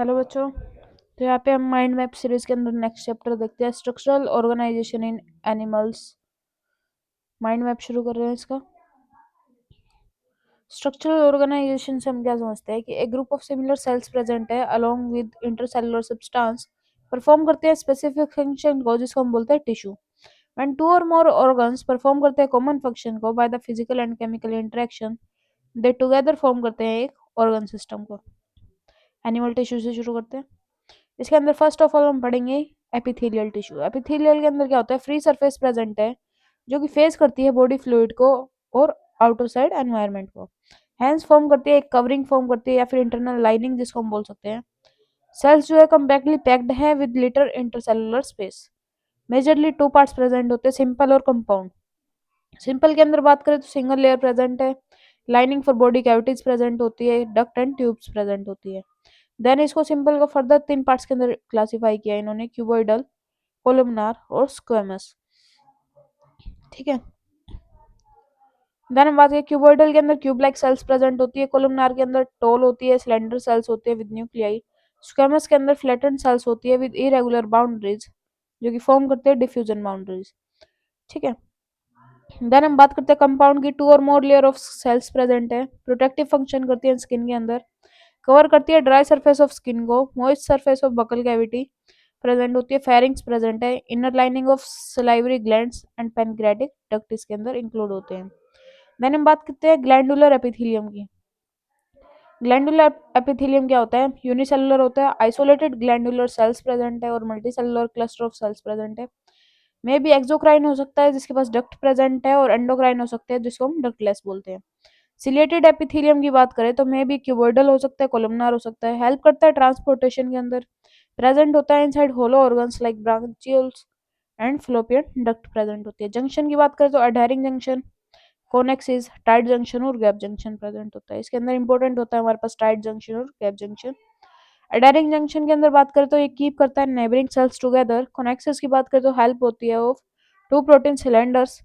Hello बच्चों। तो यहाँ पे हम माइंड मैप सीरीज के अंदर नेक्स्ट चैप्टर देखते हैं, स्ट्रक्चरल ऑर्गेनाइजेशन इन एनिमल्स। माइंड मैप शुरू कर रहे हैं इसका। स्ट्रक्चरल ऑर्गेनाइजेशन से हम क्या समझते हैं कि एक group of similar cells present है along with intercellular substance, perform करते हैं स्पेसिफिक फंक्शन को, जिसको हम बोलते हैं टिश्यू। व्हेन टू और मोर ऑर्गन्स परफॉर्म करते हैं कॉमन फंक्शन को by the physical and chemical interaction, they together form करते हैं एक ऑर्गन सिस्टम को। एनिमल टिश्यू से शुरू करते हैं। इसके अंदर फर्स्ट ऑफ ऑल हम पढ़ेंगे एपिथेलियल टिश्यू। एपिथेलियल के अंदर क्या होता है, फ्री सरफेस प्रेजेंट है जो कि फेस करती है बॉडी फ्लूइड को और आउटर साइड एनवायरनमेंट को। हैंस फॉर्म करती है, एक कवरिंग फॉर्म करती है या फिर इंटरनल लाइनिंग जिसको हम बोल सकते हैं। सेल्स जो है कम्पैक्टली पैक्ड है with litre intercellular space. Majorly two parts present होते हैं, सिंपल और कंपाउंड। सिंपल के अंदर बात करें तो सिंगल लेयर प्रेजेंट है, lining for body cavities present होती है, डक्ट एंड ट्यूब्स प्रेजेंट होती है। देन इसको सिंपल को फर्दर तीन पार्ट्स के अंदर क्लासिफाई किया इन्होंने, क्यूबॉइडल, कोलुमनार और स्क्वेमस। ठीक है। देन हम बात करें क्यूबॉइडल के अंदर क्यूब लाइक सेल्स प्रेजेंट होती है, कोलुमनार के अंदर टोल होती है, सिलेंडर सेल्स होते हैं विद न्यूक्लियाई, स्क्वेमस के अंदर फ्लैटेंड सेल्स होती है विद इरेगुलर बाउंड्रीज जो कि फॉर्म करते हैं डिफ्यूजन बाउंड्रीज। ठीक है। देन हम बात करते हैं कंपाउंड की, टू और more layer of cells present है, प्रोटेक्टिव फंक्शन करती है स्किन के अंदर, कवर करती है ड्राई सरफेस ऑफ स्किन को, moist surface of buccal cavity present होती है, फेरिंग्स प्रेजेंट है, inner lining of salivary glands and pancreatic duct इसके अंदर इंक्लूड होते हैं। देन हम बात करते हैं ग्लैंडुलर एपिथेलियम की। ग्लैंडुलर एपिथेलियम क्या होता है, यूनिसेलुलर होता है, आइसोलेटेड ग्लैंडुलर सेल्स प्रेजेंट है और multicellular cluster of cells present है। मे बी एक्सोक्राइन हो सकता है जिसके पास डक्ट प्रेजेंट है, और एंडोक्राइन हो सकते हैं जिसको हम डक्टलेस बोलते हैं। सिलिएटेड एपिथेलियम की बात करें तो मे बी क्यूबॉइडल हो सकता है, कोलुमनार हो सकता है, हेल्प करता है ट्रांसपोर्टेशन के अंदर, प्रेजेंट होता है inside hollow organs like bronchioles and fallopian duct present होती है। जंक्शन की बात करें तो adhering junction, connexins, tight junction और गैप जंक्शन प्रेजेंट होता है। इसके अंदर इंपॉर्टेंट होता है हमारे पास टाइट जंक्शन और गैप जंक्शन। अडहेरिंग जंक्शन के अंदर बात करें तो ये कीप करता है नेबरिंग सेल्स टुगेदर। कोनेक्सिस की बात करें तो हेल्प होती है of two protein cylinders.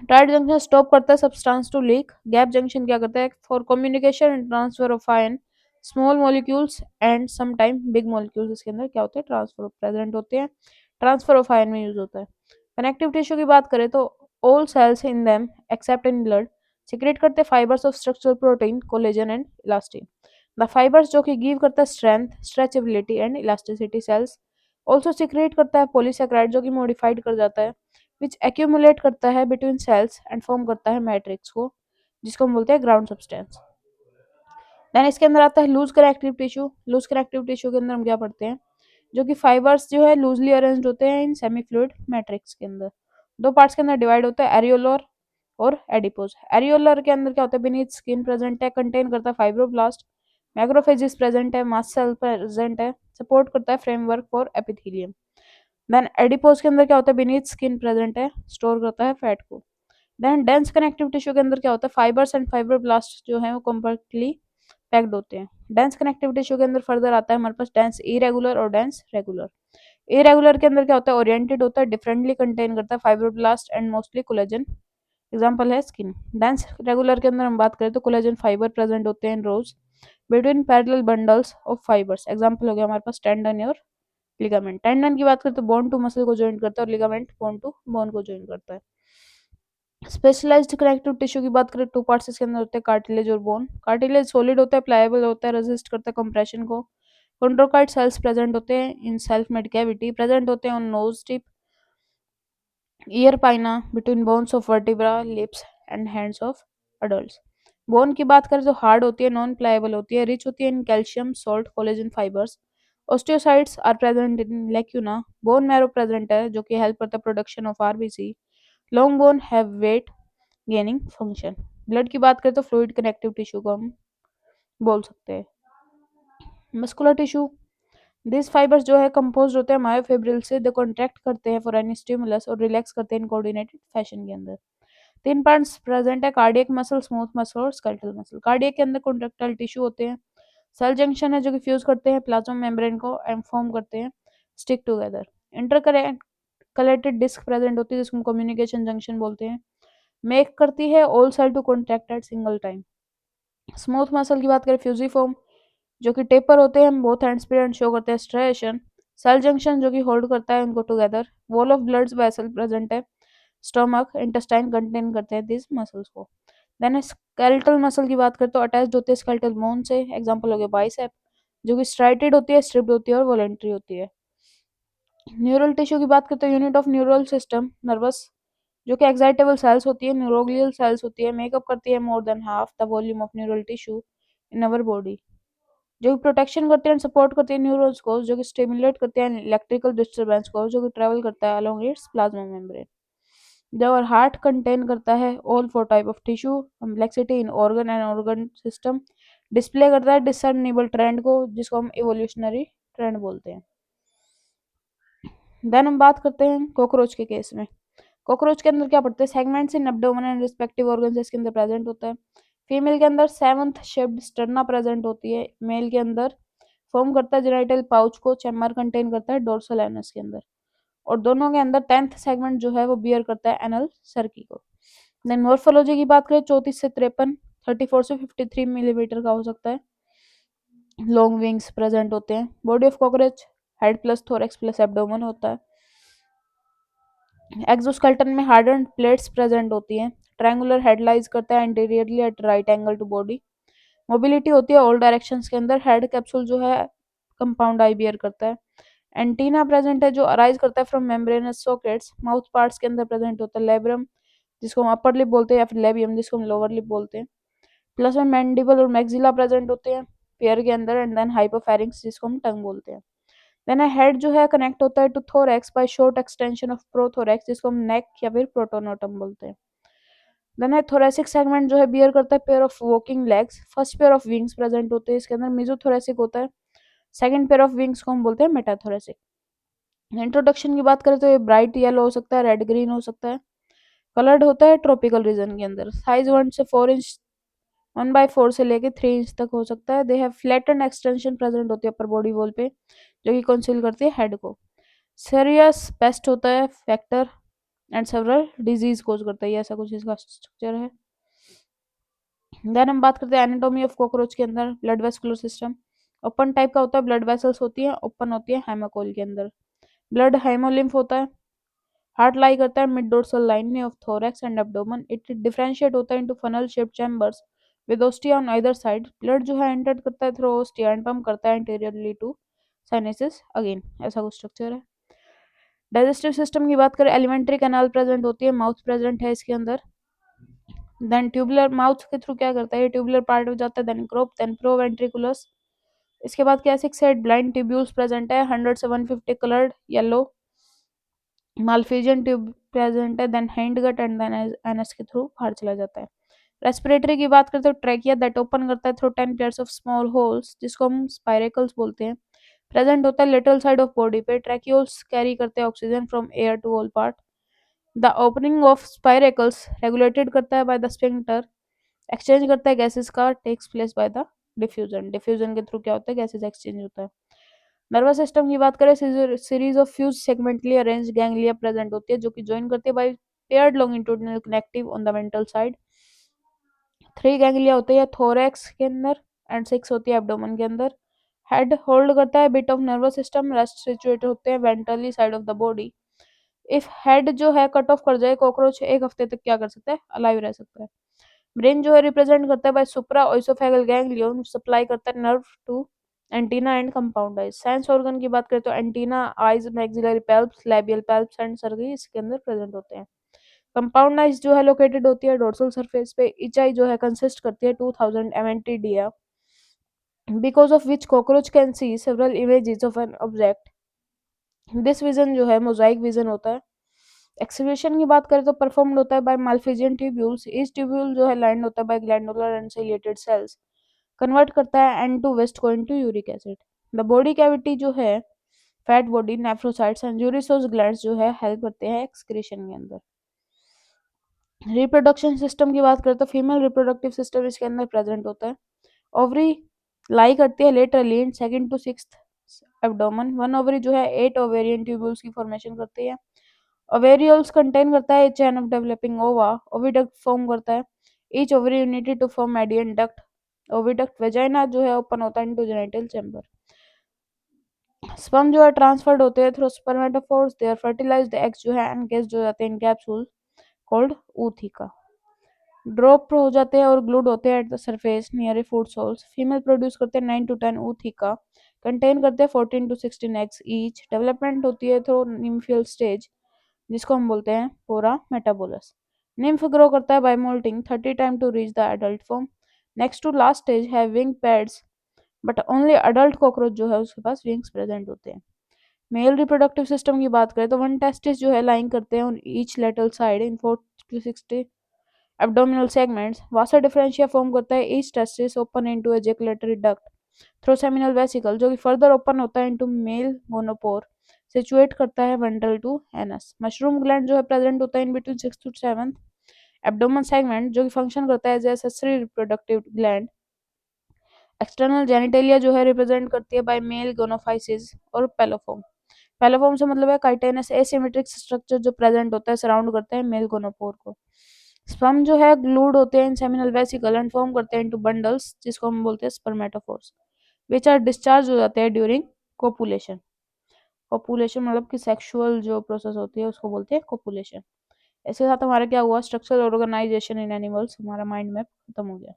Tight junction stop करता है substance to leak. Gap junction क्या करता है, for communication and transfer of ion, small molecules and some time big molecules इसके अंदर क्या होते हैं, ट्रांसफर प्रेजेंट होते हैं, ट्रांसफर ऑफ आयन में यूज होता है। कनेक्टिव टिश्यू की बात करें तो all cells in them except in blood secrete करते हैं fibres of structural protein, collagen and elastin. The fibres जो कि गिव करता है strength, stretchability and elasticity. Cells also secrete करता है पॉलीसेकेराइड जो कि मॉडिफाइड कर जाता है, विच एक्यूमुलेट करता है बिटवीन सेल्स एंड फॉर्म करता है मैट्रिक्स को, जिसको हम बोलते हैं ग्राउंड सब्सटेंस। देन इसके अंदर आता है loose connective tissue. Loose connective tissue के अंदर हम क्या पढ़ते हैं, जो कि फाइबर्स जो है लूजली अरेंज्ड होते हैं इन सेमी फ्लूइड मैट्रिक्स के अंदर। दो पार्ट्स के अंदर डिवाइड होता है, एरियोलर और एडिपोज। एरियोलर के अंदर क्या होता है, बीनीथ स्किन प्रेजेंट है, कंटेन करता है फाइब्रोब्लास्ट, मैक्रोफेजेस प्रेजेंट है, मास्ट सेल प्रेजेंट है, सपोर्ट करता है framework for epithelium. Then adipose के अंदर क्या होता है, बीनीथ स्किन प्रेजेंट है, स्टोर करता है फैट को। देन डेंस कनेक्टिव टिश्यू के अंदर क्या होता है, फाइबर्स एंड फाइब्रोब्लास्ट जो है वो कॉम्पैक्टली पैक्ड होते हैं। डेंस कनेक्टिव टिश्यू के अंदर फर्दर आता है हमारे पास डेंस इरेगुलर और डेंस रेगुलर। इरेगुलर के अंदर क्या होता है, ओरिएंटेड होता है, डिफरेंटली कंटेन करता है fibroblast and mostly collagen, example है स्किन। डेंस रेगुलर के अंदर हम बात करें तो कोलेजन फाइबर प्रेजेंट होते हैं in rows between parallel bundles of fibres, example हो गया हमारे पास टेंडन और लिगामेंट। टेंडन की बात करें तो बोन टू मसल को ज्वाइन करता है और लिगामेंट बोन टू बोन को ज्वाइन करता है। स्पेशलाइज्ड कनेक्टिव टिश्यू की बात करें, टू पार्ट्स इसके अंदर होते हैं, कार्टिलेज और बोन। कार्टिलेज सॉलिड होता है, प्लायबल होता है, रेजिस्ट करता है कंप्रेशन को। कॉन्ड्रोकाइट सेल्स प्रेजेंट होते हैं in self made cavity, present होते हैं on nose tip, ear pinna, between bones of vertebra, lips and hands of adults. Bone की बात करें तो हार्ड होती है, नॉन प्लायबल होती है, रिच होती है in calcium, salt, collagen fibres. Osteocytes are present in lacuna. Bone marrow present है जो कि हेल्प करता है production of RBC. Long bone have weight gaining function. Blood की बात करें तो फ्लूइड कनेक्टिव टिश्यू को हम बोल सकते हैं। मस्कुलर टिश्यू, दिस फाइबर्स जो है कंपोज होते हैं मायोफिब्रिल से, दे कॉन्ट्रैक्ट करते हैं फॉर एनी स्टिमुलस और रिलैक्स करते हैं इन कोऑर्डिनेटेड फैशन के अंदर। तीन पार्ट्स प्रेजेंट है, कार्डियक मसल, स्मूथ मसल और स्केलेटल मसल। कार्डियक के अंदर कॉन्ट्रैक्टाइल टिश्यू होते हैं, सेल जंक्शन है जो कि फ्यूज करते हैं प्लाज्मा मेम्ब्रेन को एंड फॉर्म करते हैं stick together. Intercalated disc present होती है जिसको कम्युनिकेशन जंक्शन बोलते हैं, मेक करती है all cell to contract at single time. Smooth muscle की बात करें, फ्यूजिफॉर्म जो कि टेपर होते हैं, बोथ एंड्स पे एंड शो करते हैं स्ट्राइएशन। सेल जंक्शन जो कि होल्ड करता है उनको together. Wall of blood vessel present है। स्टमक इंटेस्टाइन कंटेन करते हैं दिस मसल्स को। देन स्केलेटल मसल की बात करते तो अटैच्ड होते हैं स्केलेटल बोन से। एग्जांपल हो गया बाइसेप, जो कि स्ट्राइटेड होती है, स्ट्रिप्ड होती है और वॉलेंट्री होती है। न्यूरल टिश्यू की बात करते हैं unit of neural system nervous, जो कि एक्साइटेबल सेल्स होती है, न्यूरोग्लियल सेल्स होती है, मेकअप करती है more than half the volume of neural tissue in our body, जो कि प्रोटेक्शन करते हैं सपोर्ट करते हैं न्यूरॉन्स को, जो कि स्टिमुलेट करते हैं इलेक्ट्रिकल डिस्टरबेंस को, जो कि ट्रेवल करता है अलोंग इट्स प्लाज्मा मेम्ब्रेन। जब और हार्ट कंटेन करता है all four type of tissue, complexity in organ and organ system, display करता है डिसर्निबल ट्रेंड को, जिसको हम इवोल्यूशनरी ट्रेंड बोलते हैं। देन हम बात करते हैं कॉकरोच के केस में। कॉकरोच के अंदर क्या पड़ते हैं, segments in abdomen and respective organs इसके अंदर प्रेजेंट होता है। फीमेल के अंदर सेवंथ शेप्ड स्टर्ना प्रेजेंट होती है। मेल के अंदर फॉर्म करता है जेनाइटल पाउच को, चैम्बर कंटेन करता है डोर्सल एनस के अंदर, और दोनों के अंदर 10th सेगमेंट जो है वो बियर करता है एनल सर्की को। देन मॉर्फोलॉजी की बात करें 34 से 53, 34 से 53 मिलीमीटर का हो सकता है। लॉन्ग विंग्स प्रेजेंट होते हैं। Body of cockroach head plus thorax plus abdomen होता है। एक्सोस्केलेटन में हार्डन्ड प्लेट्स प्रेजेंट होती हैं। ट्रायंगुलर हेड लाइज करता है anteriorly at right angle to body. Mobility होती है ऑल डायरेक्शंस के अंदर। हेड कैप्सूल जो है कंपाउंड आई बियर करता है। एंटीना प्रेजेंट है जो अराइज करता है from membranes sockets. Mouth parts के अंदर प्रेजेंट होता है लेब्रम, जिसको हम अपर लिप बोलते हैं, या फिर लेबियम जिसको हम लोअर लिप बोलते हैं। प्लस में मैंडिबल और मैक्सिला प्रेजेंट होते हैं पेयर के अंदर, एंड देन हाइपोफेरिंक्स जिसको हम टंग बोलते हैं। देन हेड जो है कनेक्ट होता है to thorax by short extension of prothorax, जिसको हम नेक या फिर प्रोटोनोटम बोलते हैं। देन है थोरेसिक सेगमेंट जो है बियर करता है pair of walking legs. First pair of wings present होते हैं इसके अंदर, मेसोथोरेसिक होता है। सेकंड पेयर ऑफ विंग्स को हम बोलते हैं मेटाथोरेसिक। इंट्रोडक्शन की बात करें तो ये ब्राइट येलो हो सकता है, रेड ग्रीन हो सकता है। कलर्ड होता है ट्रॉपिकल रीजन के अंदर। साइज 1 से 4 इंच, 1/4 से लेके 3 इंच तक हो सकता है। They have flattened extension present होती है अपर बॉडी वॉल पे, जो कि कंसील करती है हेड को। सीरियस पेस्ट होता है factor and several disease cause करता है, ये ऐसा कुछ इसका स्ट्रक्चर है। देन हम बात करते हैं एनाटॉमी ऑफ कॉकरोच के अंदर। Blood vascular system open type का होता है, ब्लड वेसल्स होती है ओपन होती है हेमाकोल के अंदर। ब्लड हेमोलिम्फ होता है। हार्ट लाई करता है मिड डोर्सल लाइन में of thorax and abdomen. It differentiate होता है into funnel shaped chambers with ostia on either side. Blood जो है एंटर करता है थ्रू ओस्टिया एंड पंप करता है एंटीरियरली टू साइनसेस अगेन, ऐसा कुछ स्ट्रक्चर है। डाइजेस्टिव सिस्टम की बात करें, एलिमेंट्री कैनाल प्रेजेंट होती है, माउथ प्रेजेंट है इसके अंदर। देन ट्यूबुलर माउथ के थ्रू क्या करता है, ये ट्यूबुलर पार्ट हो जाता है, देन क्रोप, देन प्रोवेंट्रिकुलस। इसके बाद क्या, 6 साइड ब्लाइंड ट्यूब्यूल्स प्रेजेंट है, 100 से 150 coloured yellow. Malpighian tube present है, then hind gut and then anus के थ्रू बाहर चला जाता है। रेस्पिरेटरी की बात करते हो, ट्रैकिया दैट ओपन करता है through 10 pairs of small holes, जिसको हम स्पाइरेकल्स बोलते हैं, प्रेजेंट होता है लेटरल साइड ऑफ बॉडी पे। ट्रैक्यूल्स कैरी करते हैं oxygen from air to all part. The opening of spiracles regulated करता है बाय द स्फिंक्टर, एक्सचेंज करता है गैसेस का, takes place by the diffusion. Diffusion के थ्रू क्या होता है, गैसेस एक्सचेंज होता है। नर्वस सिस्टम की बात करें, series of fused segmentally arranged ganglia present होती है, जो कि ज्वाइन करती है by paired longitudinal connective on the ventral side. 3 ganglia होती है थोरैक्स के अंदर एंड 6 होती है एब्डोमेन के अंदर। हेड होल्ड करता है bit of nervous system, rest situated होते हैं ventrally side of the body. If head जो है कट ऑफ कर जाए, कॉकरोच 1 हफ्ते तक क्या कर सकता है, अलाइव रह सकता है। ब्रेन जो है रिप्रेजेंट करता है by supra oesophageal ganglion, supply करता है nerve to antenna and compound eyes. Sense organ की बात करें तो antenna, eyes, maxillary palps, labial palps and cerci इसके अंदर प्रेजेंट होते हैं। कंपाउंड आइज जो है लोकेटेड होती है डोर्सल सरफेस पे। इच आई जो है कंसिस्ट करती है 2000 ommatidia, because of which cockroach can see several images of an object. This vision जो है मोजाइक विजन होता है। एक्सक्रीशन की बात करें तो परफॉर्म्ड होता है by Malpighian tubules. Each tubule जो है लाइंड होता है by glandular and ciliated cells, convert करता है एन टू वेस्ट को into uric acid. The body cavity जो है fat body, nephrocytes and urecose glands जो है हेल्प करते हैं एक्सक्रीशन के अंदर। रिप्रोडक्शन सिस्टम की बात करें तो फीमेल रिप्रोडक्टिव सिस्टम इसके अंदर प्रेजेंट होता है। ओवरी लाई करती है laterally in second to sixth abdomen. One ovary जो है 8 ओवेरियन ट्यूब्यूल्स की फॉर्मेशन करती है। ओवेरियल्स कंटेन करता है chain of developing ova. Oviduct form करता है। Each ovary united to form median duct. Oviduct vagina जो है ओपन होता है इनटू जेनिटल चैम्बर। स्पर्म जो है ट्रांसफर्ड होते हैं through spermatophores, they are fertilized eggs जो है एनकेस्ड हो जाते हैं in capsule called ootheca। Drop हो जाते हैं और ग्लूड होते हैं at the surface near a food source. Female produce करते हैं 9 to 10 ootheca, कंटेन करते हैं 14 to 16 एग्स ईच। डेवलपमेंट होती है थ्रू निम्फियल स्टेज जिसको हम बोलते हैं पोरा मेटाबोलस। निम्फ ग्रो करता है by moulting 30 time to reach the adult form. Next to last stage है wing pads, but only adult cockroach जो है उसके पास विंग्स प्रेजेंट होते हैं। मेल रिप्रोडक्टिव सिस्टम की बात करें तो वन टेस्टिस जो है लाइंग करते हैं on each lateral side in 4 to 60 abdominal segments. Vasa differentia form करता है each testis open into ejaculatory duct through seminal vesicle जो कि फर्दर ओपन होता है इनटू मेल गोनोपोर, सिचुएट करता है ventral to anus. Mushroom gland जो है प्रेजेंट होता है in between 6 to 7 abdomen segment जो कि फंक्शन करता है as accessory reproductive gland. External genitalia जो है रिप्रेजेंट करती है बाय मेल गोनोफाइसिस और पेलोफॉर्म। पेलोफॉर्म से मतलब है काइटेनस एसिमेट्रिक स्ट्रक्चर जो प्रेजेंट होता है सराउंड करता है मेल गोनोपोर को। स्पर्म जो है ग्लूड होते हैं in seminal vesicle and form करते हैं इनटू बंडल्स जिसको हम बोलते हैं स्पर्मेटोफोर्स, विच आर डिस्चार्ज हो जाते हैं ड्यूरिंग कोपुलेशन। कोपुलेशन मतलब कि सेक्सुअल जो प्रोसेस होती है उसको बोलते हैं कोपुलेशन। इसके साथ हमारा क्या हुआ स्ट्रक्चरल ऑर्गेनाइजेशन इन एनिमल्स, हमारा माइंड मैप खत्म हो गया।